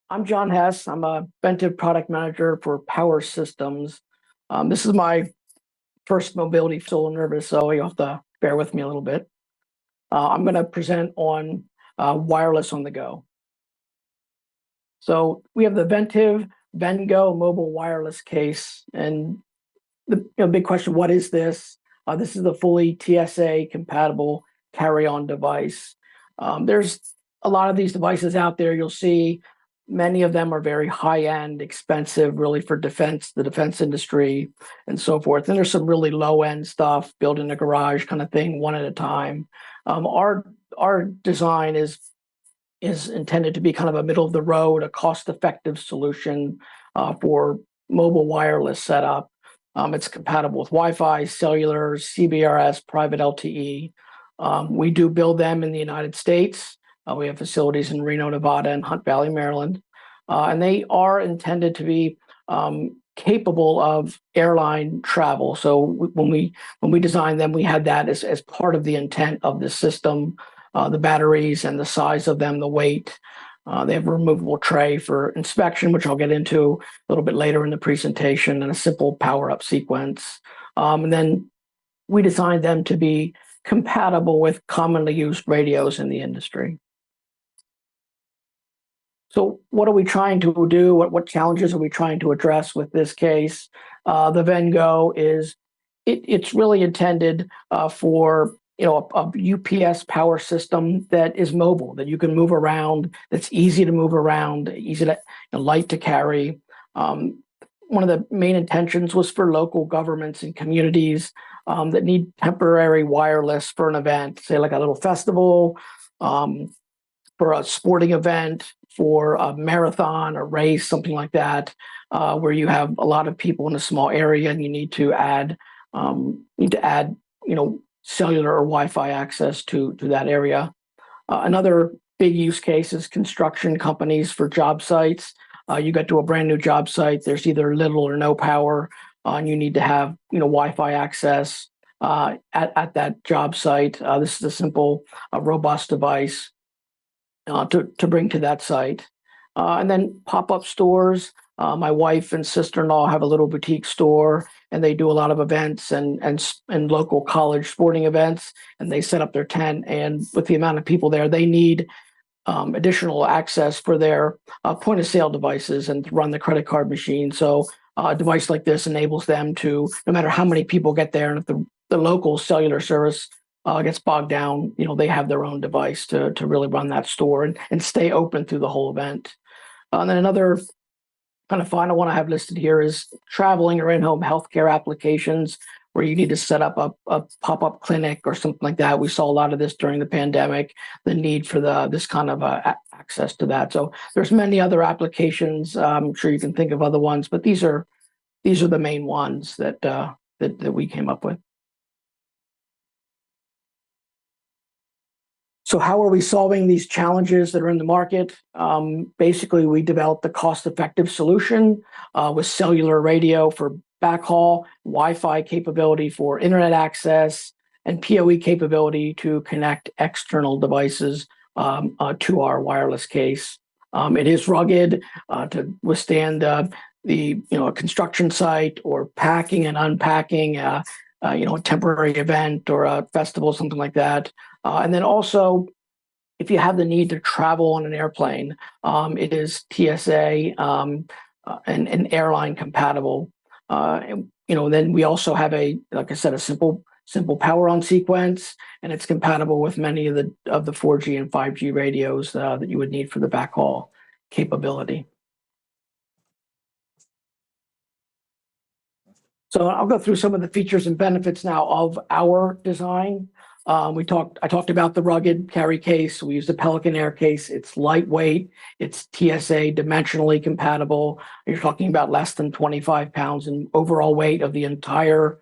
I'm John Hess. I'm a Ventev product manager for power systems. This is my first mobility, so a little nervous, so you have to bear with me a little bit. I'm going to present on wireless on the go. So we have the Ventev VenGo Mobile Wireless case, and the big question: what is this? This is the fully TSA compatible carry-on device. There's a lot of these devices out there. You'll see many of them are very high-end, expensive, really for defense, the defense industry, and so forth. And there's some really low-end stuff built in a garage kind of thing, one at a time. Our design is intended to be kind of a middle of the road, a cost-effective solution for mobile wireless setup. It's compatible with Wi-Fi, cellular, CBRS, private LTE. We do build them in the United States. We have facilities in Reno, Nevada, and Hunt Valley, Maryland. And they are intended to be capable of airline travel. So when we designed them, we had that as part of the intent of the system, the batteries and the size of them, the weight. They have a removable tray for inspection, which I'll get into a little bit later in the presentation, and a simple power-up sequence. And then we designed them to be compatible with commonly used radios in the industry. So what are we trying to do? What challenges are we trying to address with this case? The VenGo it's really intended for a UPS power system that is mobile, that you can move around, that's easy to move around, easy to light to carry. One of the main intentions was for local governments and communities that need temporary wireless for an event, say like a little festival, for a sporting event, for a marathon, a race, something like that, where you have a lot of people in a small area and you need to add cellular or Wi-Fi access to that area. Another big use case is construction companies for job sites. You get to a brand new job site, there's either little or no power, and you need to have Wi-Fi access at that job site. This is a simple, robust device to bring to that site. And then pop-up stores. My wife and sister-in-law have a little boutique store, and they do a lot of events and local college sporting events, and they set up their tent. And with the amount of people there, they need additional access for their point-of-sale devices and to run the credit card machine. So a device like this enables them to, no matter how many people get there, and if the local cellular service gets bogged down, they have their own device to really run that store and stay open through the whole event. And then another kind of final one I have listed here is traveling or in-home healthcare applications where you need to set up a pop-up clinic or something like that. We saw a lot of this during the pandemic, the need for this kind of access to that. So there's many other applications. I'm sure you can think of other ones, but these are the main ones that we came up with. So how are we solving these challenges that are in the market? Basically, we developed a cost-effective solution with cellular radio for backhaul, Wi-Fi capability for internet access, and PoE capability to connect external devices to our wireless case. It is rugged to withstand a construction site or packing and unpacking, a temporary event or a festival, something like that. And then also, if you have the need to travel on an airplane, it is TSA and airline compatible. Then we also have like I said, a simple power on sequence, and it's compatible with many of the 4G and 5G radios that you would need for the backhaul capability. So I'll go through some of the features and benefits now of our design. I talked about the rugged carry case. We use the Pelican Air case. It's lightweight. It's TSA dimensionally compatible. You're talking about less than 25 pounds in overall weight of the entire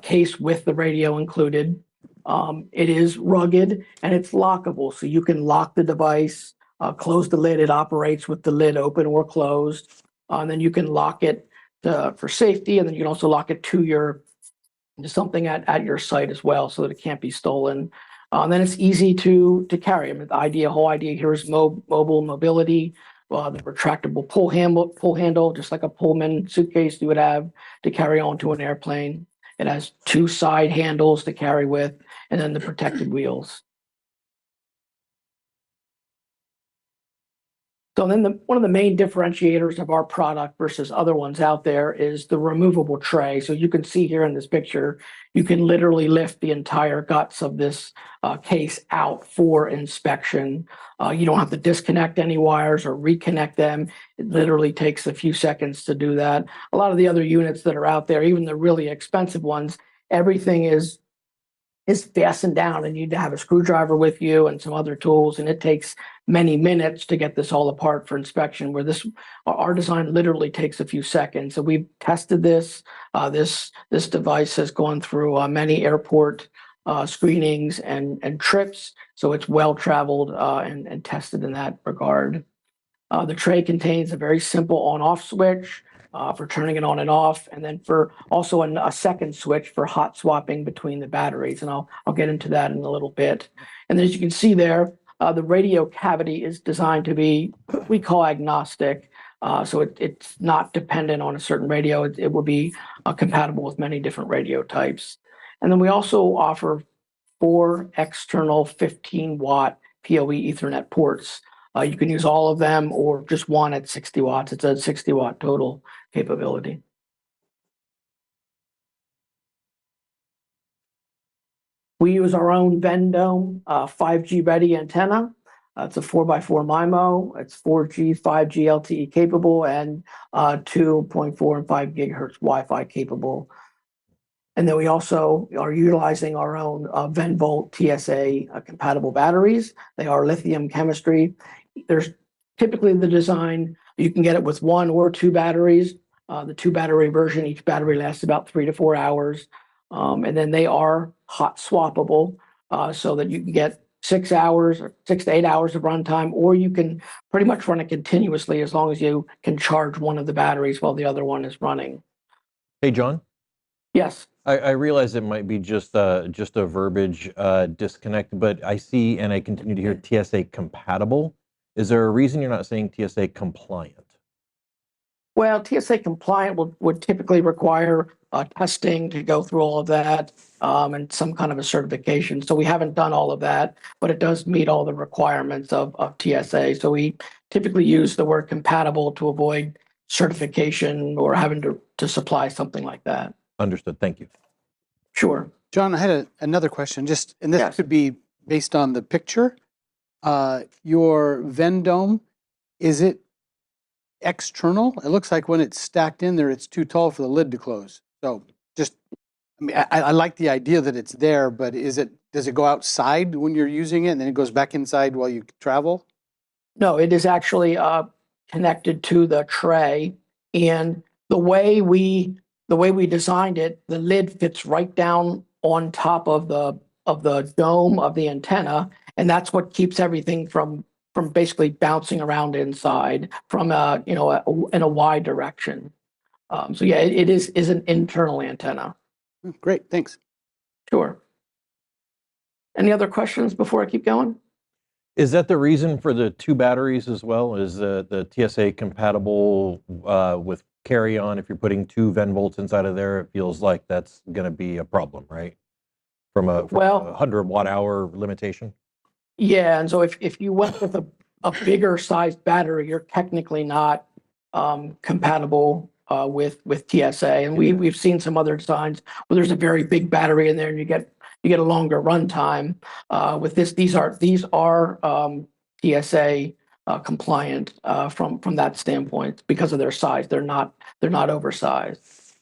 case with the radio included. It is rugged and it's lockable. So you can lock the device, close the lid. It operates with the lid open or closed. And then you can lock it for safety. And then you can also lock it to something at your site as well, so that it can't be stolen. Then it's easy to carry. I mean, the whole idea here is mobile mobility. the retractable pull handle, just like a Pullman suitcase you would have to carry onto an airplane. It has 2 side handles to carry with, and then the protected wheels. So then one of the main differentiators of our product versus other ones out there is the removable tray. So you can see here in this picture, you can literally lift the entire guts of this case out for inspection. You don't have to disconnect any wires or reconnect them. It literally takes a few seconds to do that. A lot of the other units that are out there, even the really expensive ones, everything is fastened down, and you need to have a screwdriver with you and some other tools, and it takes many minutes to get this all apart for inspection, where our design literally takes a few seconds. So we've tested this. This device has gone through many airport screenings and trips, so it's well traveled and tested in that regard. The tray contains a very simple on-off switch for turning it on and off, and then for also a second switch for hot swapping between the batteries. And I'll get into that in a little bit. And as you can see there, the radio cavity is designed to be what we call agnostic. So it's not dependent on a certain radio. It will be compatible with many different radio types. And then we also offer 4 external 15-watt PoE Ethernet ports. You can use all of them or just one at 60 watts. It's a 60-watt total capability. We use our own VenDome 5G ready antenna. It's a 4x4 MIMO. It's 4G, 5G LTE capable, and 2.4 and 5 gigahertz Wi-Fi capable. And then we also are utilizing our own VenVolt TSA compatible batteries. They are lithium chemistry. There's typically the design, you can get it with 1 or 2 batteries. The 2 battery version, each battery lasts about 3 to 4 hours. And then they are hot swappable so that you can get 6 hours or 6 to 8 hours of runtime, or you can pretty much run it continuously as long as you can charge one of the batteries while the other one is running. Hey, John? Yes. I realize it might be just a verbiage disconnect, but I see and I continue to hear TSA compatible. Is there a reason you're not saying TSA compliant? Well, TSA compliant would typically require testing to go through all of that and some kind of a certification. So we haven't done all of that, but it does meet all the requirements of TSA. So we typically use the word compatible to avoid certification or having to supply something like that. Understood. Thank you. Sure. John, I had another question, and this Yes. could be based on the picture. Your VenDome, is it external? It looks like when it's stacked in there, it's too tall for the lid to close. So I like the idea that it's there, but does it go outside when you're using it and then it goes back inside while you travel? No, it is actually connected to the tray, and the way we designed it, the lid fits right down on top of the dome of the antenna, and that's what keeps everything from basically bouncing around inside from in a wide direction. So yeah, it is an internal antenna. Great, thanks. Sure. Any other questions before I keep going? Is that the reason for the 2 batteries as well? Is the TSA compatible with carry-on? If you're putting 2 VenVolts inside of there, it feels like that's going to be a problem, right? From a 100 watt-hour limitation? Yeah, and so if you went with a bigger sized battery, you're technically not compatible with TSA. And we've seen some other designs where there's a very big battery in there, and you get a longer runtime. With this, these are TSA compliant from that standpoint because of their size. They're not oversized.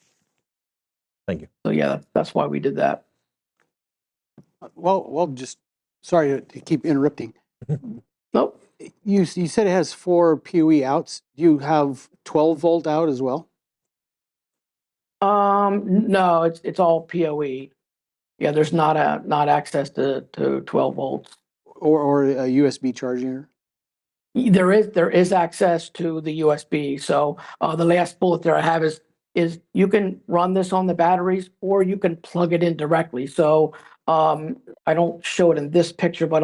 Thank you. So yeah, that's why we did that. Well, just sorry to keep interrupting. Nope. You said it has 4 PoE outs. Do you have 12-volt out as well? No, it's all PoE. Yeah, there's not access to 12 volts. Or a USB charger? There is access to the USB. So the last bullet there I have is you can run this on the batteries or you can plug it in directly. So I don't show it in this picture, but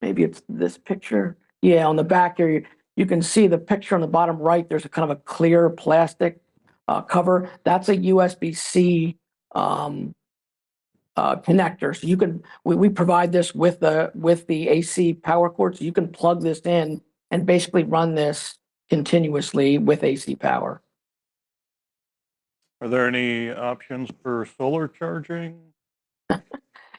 maybe it's this picture. Yeah, on the back here, you can see the picture on the bottom right. There's a kind of a clear plastic cover. That's a USB-C connector. So you can we provide this with the AC power cord, so you can plug this in and basically run this continuously with AC power. Are there any options for solar charging?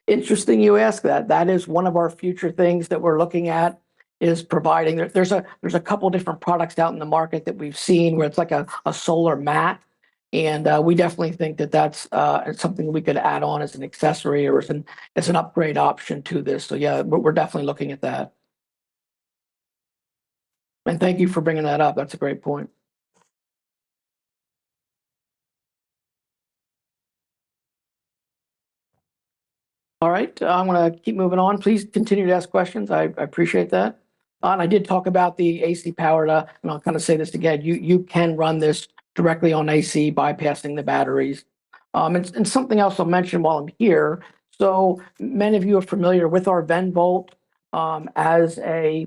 Interesting you ask that. That is one of our future things that we're looking at, is providing, there's a couple different products out in the market that we've seen where it's like a solar mat. And we definitely think that that's something we could add on as an accessory or as an upgrade option to this. So yeah, we're definitely looking at that. And thank you for bringing that up. That's a great point. All right, I'm going to keep moving on. Please continue to ask questions. I appreciate that. And I did talk about the AC powered, and I'll kind of say this again. You can run this directly on AC, bypassing the batteries. And something else I'll mention while I'm here. So many of you are familiar with our VenVolt as a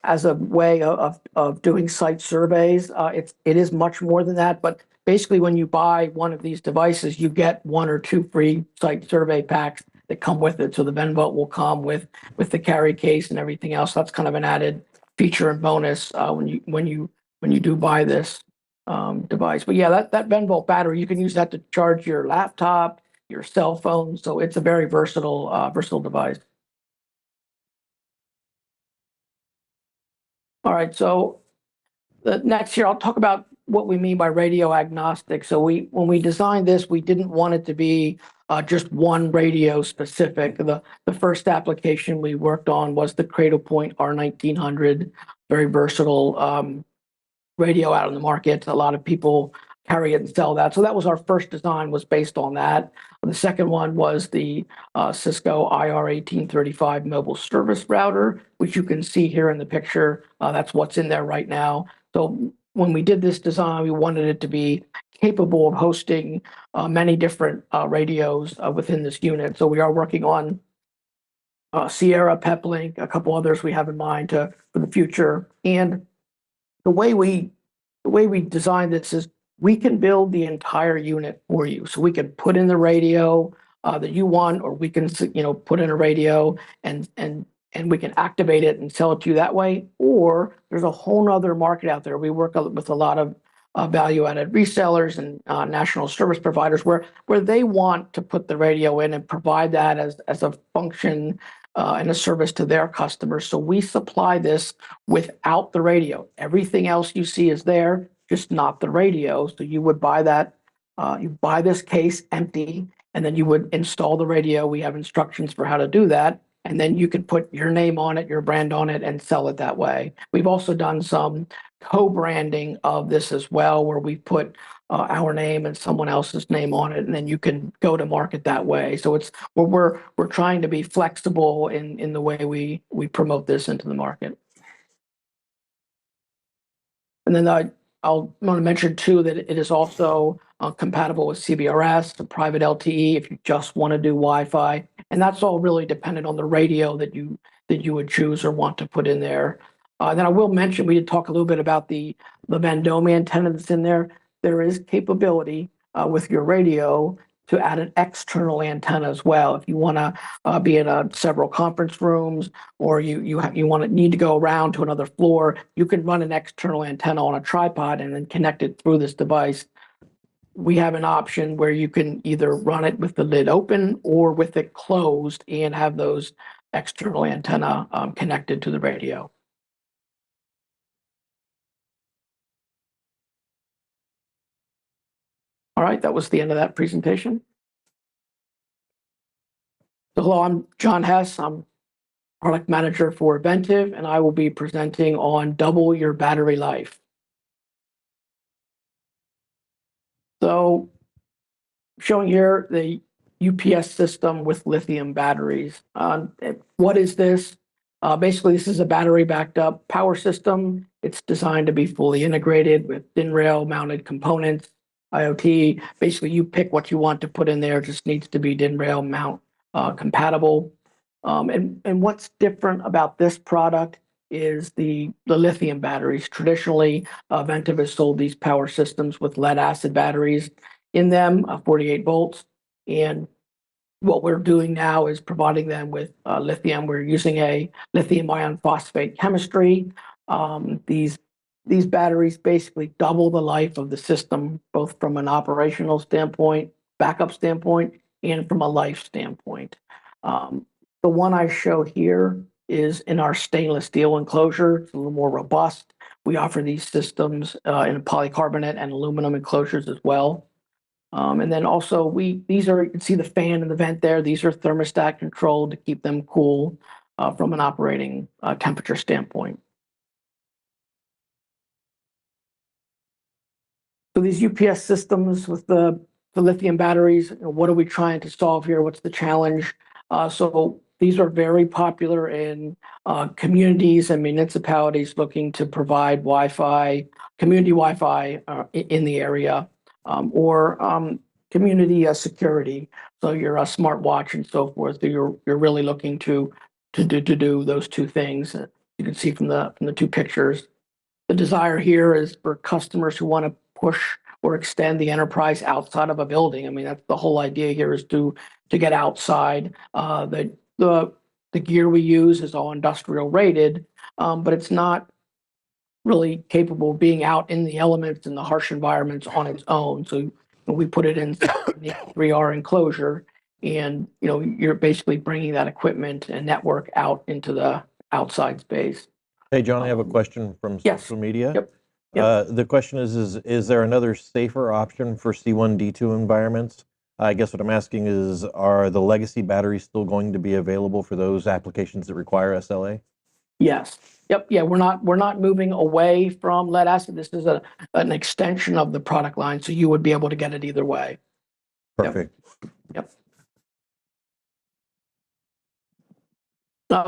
as a way of doing site surveys. It is much more than that, but basically, when you buy one of these devices, you get 1 or 2 free site survey packs that come with it. So the VenVolt will come with the carry case and everything else. That's kind of an added feature and bonus when you do buy this device. But yeah, that VenVolt battery, you can use that to charge your laptop, your cell phone. So it's a very versatile device. All right, so the next here, I'll talk about what we mean by radio agnostic. So when we designed this, we didn't want it to be just one radio specific. The first application we worked on was the Cradlepoint R1900, very versatile radio out in the market. A lot of people carry it and sell that. So that was our first design, was based on that. The second one was the Cisco IR1835 mobile service router, which you can see here in the picture. That's what's in there right now. So when we did this design, we wanted it to be capable of hosting many different radios within this unit. So we are working on Sierra, Peplink, a couple others we have in mind for the future. And the way we designed this is we can build the entire unit for you. So we can put in the radio that you want, or we can put in a radio and we can activate it and sell it to you that way. Or there's a whole nother market out there. We work with a lot of value-added resellers and national service providers where they want to put the radio in and provide that as a function and a service to their customers. So we supply this without the radio. Everything else you see is there, just not the radio. So you would buy that, you buy this case empty, and then you would install the radio. We have instructions for how to do that. And then you can put your name on it, your brand on it, and sell it that way. We've also done some co-branding of this as well, where we put our name and someone else's name on it, and then you can go to market that way. So it's we're trying to be flexible in the way we promote this into the market. And then I'll want to mention too that it is also compatible with CBRS, a private LTE, if you just want to do Wi-Fi, and that's all really dependent on the radio that you would choose or want to put in there. Then I will mention, we did talk a little bit about the VenGo antenna that's in there. There is capability with your radio to add an external antenna as well. If you want to be in several conference rooms, or you need to go around to another floor, you can run an external antenna on a tripod and then connect it through this device. We have an option where you can either run it with the lid open or with it closed and have those external antenna connected to the radio. All right, that was the end of that presentation. So hello, I'm John Hess. I'm product manager for Ventev, and I will be presenting on double your battery life. So showing here the UPS system with lithium batteries. What is this? Basically, this is a battery backed up power system. It's designed to be fully integrated with thin rail mounted components, IoT. Basically, you pick what you want to put in there. It just needs to be DIN rail mount compatible. And what's different about this product is the lithium batteries. Traditionally, Ventev has sold these power systems with lead acid batteries in them, 48 volts. And what we're doing now is providing them with lithium. We're using a lithium ion phosphate chemistry. These batteries basically double the life of the system, both from an operational standpoint, backup standpoint, and from a life standpoint. The one I show here is in our stainless steel enclosure. It's a little more robust. We offer these systems in polycarbonate and aluminum enclosures as well. And then also these are, you can see the fan and the vent there. These are thermostat controlled to keep them cool from an operating temperature standpoint. So these UPS systems with the lithium batteries, what are we trying to solve here? What's the challenge? So these are very popular in communities and municipalities looking to provide Wi-Fi, community Wi-Fi in the area, or community security. So your smartwatch and so forth. So you're really looking to do those two things. You can see from the two pictures. The desire here is for customers who want to push or extend the enterprise outside of a building. I mean, that's the whole idea here, is to get outside. The gear we use is all industrial rated, but it's not really capable of being out in the elements and the harsh environments on its own. So we put it in the 3R enclosure, and you're basically bringing that equipment and network out into the outside space. Hey, John, I have a question from Yes. social media. Yep. The question is there another safer option for C1, D2 environments? I guess what I'm asking is, are the legacy batteries still going to be available for those applications that require SLA? Yes. Yep. Yeah. We're not moving away from lead acid. This is an extension of the product line, so you would be able to get it either way. Perfect. Yep.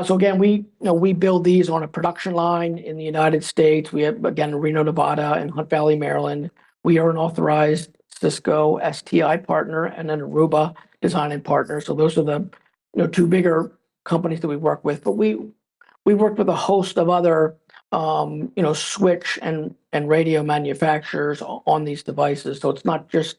So again, we build these on a production line in the United States. We have, again, Reno, Nevada, and Hunt Valley, Maryland. We are an authorized Cisco STI partner and an Aruba design and partner. So those are the two bigger companies that we work with. But we work with a host of other switch and radio manufacturers on these devices. So it's not just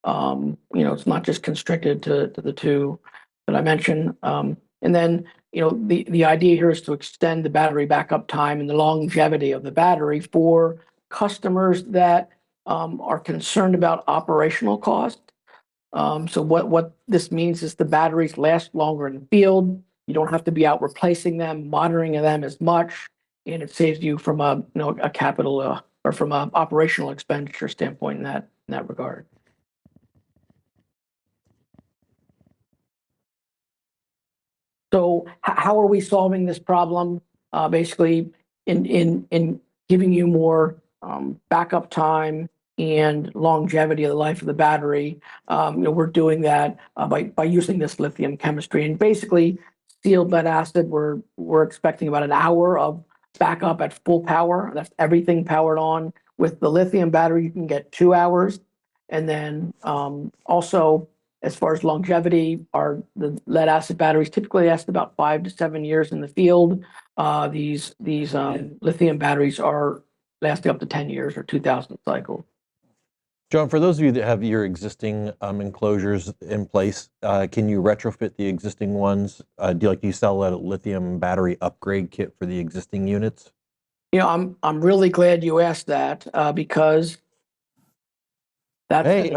it's not just constricted to the two that I mentioned. And then the idea here is to extend the battery backup time and the longevity of the battery for customers that are concerned about operational cost. So what this means is the batteries last longer in the field. You don't have to be out replacing them, monitoring them as much, and it saves you from a capital or from an operational expenditure standpoint in that regard. So how are we solving this problem? Basically, in giving you more backup time and longevity of the life of the battery. We're doing that by using this lithium chemistry. And basically, sealed lead acid, we're expecting about an hour of backup at full power. That's everything powered on. With the lithium battery, you can get 2 hours. And then also, as far as longevity, the lead acid batteries typically last about 5 to 7 years in the field. These lithium batteries are lasting up to 10 years or 2,000 cycles. John, for those of you that have your existing enclosures in place, can you retrofit the existing ones? Do you sell a lithium battery upgrade kit for the existing units? I'm really glad you asked that because that's Hey.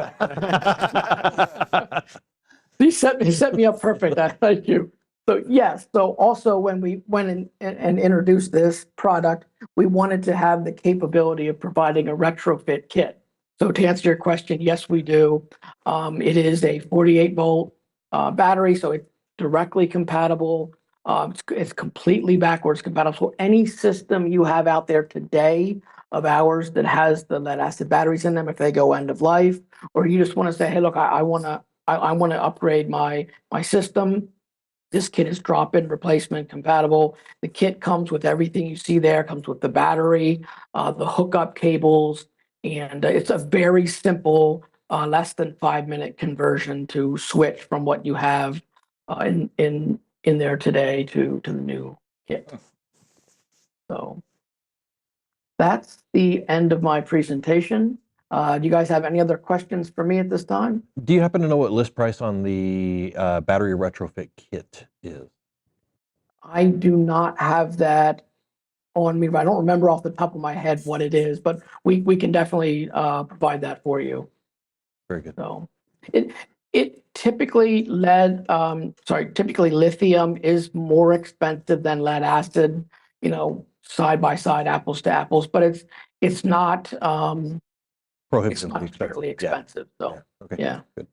he set me up perfect. Thank you. So yes, so also when we went and introduced this product, we wanted to have the capability of providing a retrofit kit. So to answer your question, yes, we do. It is a 48 volt battery, so it's directly compatible. It's completely backwards compatible. So any system you have out there today of ours that has the lead acid batteries in them, if they go end of life, or you just want to say, hey, look, I want to upgrade my system. This kit is drop-in replacement compatible. The kit comes with everything you see there. Comes with the battery, the hookup cables, and it's a very simple, less than 5-minute conversion to switch from what you have in there today to the new kit. So that's the end of my presentation. Do you guys have any other questions for me at this time? Do you happen to know what list price on the battery retrofit kit is? I do not have that on me, but I don't remember off the top of my head what it is, but we can definitely provide that for you. Very good. So it typically typically lithium is more expensive than lead acid, side by side, apples to apples, but it's not Prohibitively terribly expensive. expensive. So Yeah. Okay. yeah. Good.